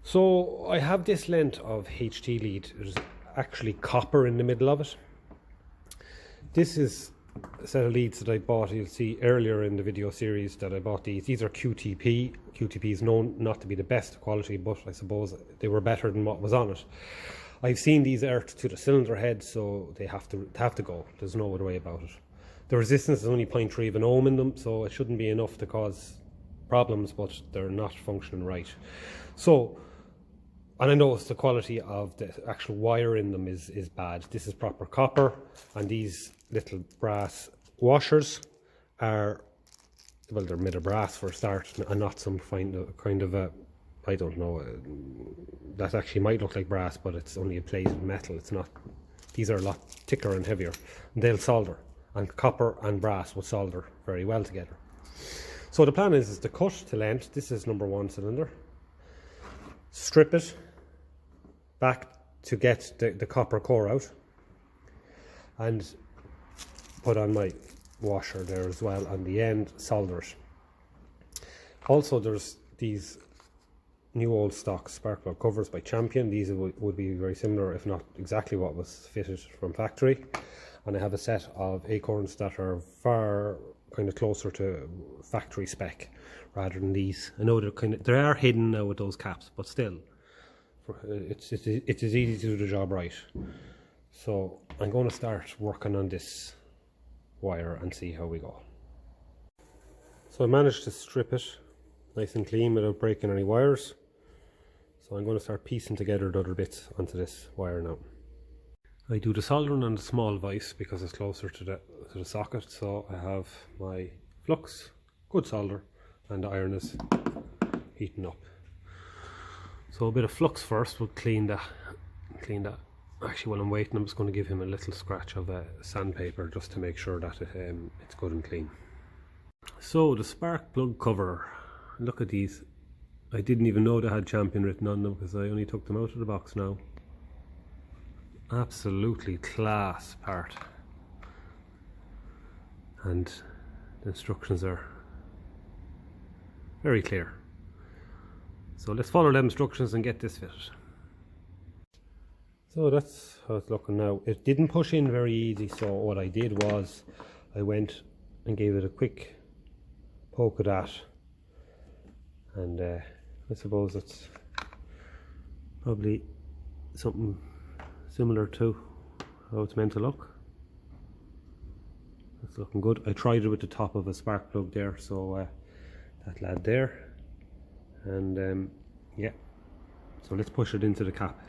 So I have this length of HT lead. There's actually copper in the middle of it. This is a set of leads that I bought. You'll see earlier in the video series that I bought these. These are QTP. QTP is known not to be the best quality, but I suppose they were better than what was on it. I've seen these earthed to the cylinder head, so they have to go. There's no other way about it. The resistance is only 0.3 of an ohm in them, so it shouldn't be enough to cause problems, but they're not functioning right. So, and I noticed the quality of the actual wire in them is bad. This is proper copper, and these little brass washers are, well, they're made of brass for a start, and not some kind of a, I don't know, that actually might look like brass, but it's only a plate of metal. It's not. These are a lot thicker and heavier, and they'll solder, and copper and brass will solder very well together. So the plan is to cut to length. This is number 1 cylinder. Strip it back to get the copper core out, and put on my washer there as well on the end, solder it. Also, there's these new old stock spark plug covers by Champion. These would be very similar, if not exactly what was fitted from factory. And I have a set of acorns that are far kind of closer to factory spec rather than these. I know they are hidden now with those caps, but still, it's as easy to do the job right. So I'm going to start working on this wire and see how we go. So I managed to strip it nice and clean without breaking any wires. So I'm going to start piecing together the other bits onto this wire now. I do the soldering on the small vise because it's closer to the socket. So I have my flux, good solder, and the iron is heating up. So a bit of flux first will clean that. Actually, while I'm waiting, I'm just going to give him a little scratch of sandpaper just to make sure that it's good and clean. So the spark plug cover, look at these. I didn't even know they had Champion written on them because I only took them out of the box now. Absolutely class part. And the instructions are very clear. So let's follow them instructions and get this fitted. So that's how it's looking now. It didn't push in very easy, so what I did was I went and gave it a quick poke of that, and I suppose it's probably something similar to how it's meant to look. It's looking good. I tried it with the top of a spark plug there, so that lad there, and yeah, so let's push it into the cap.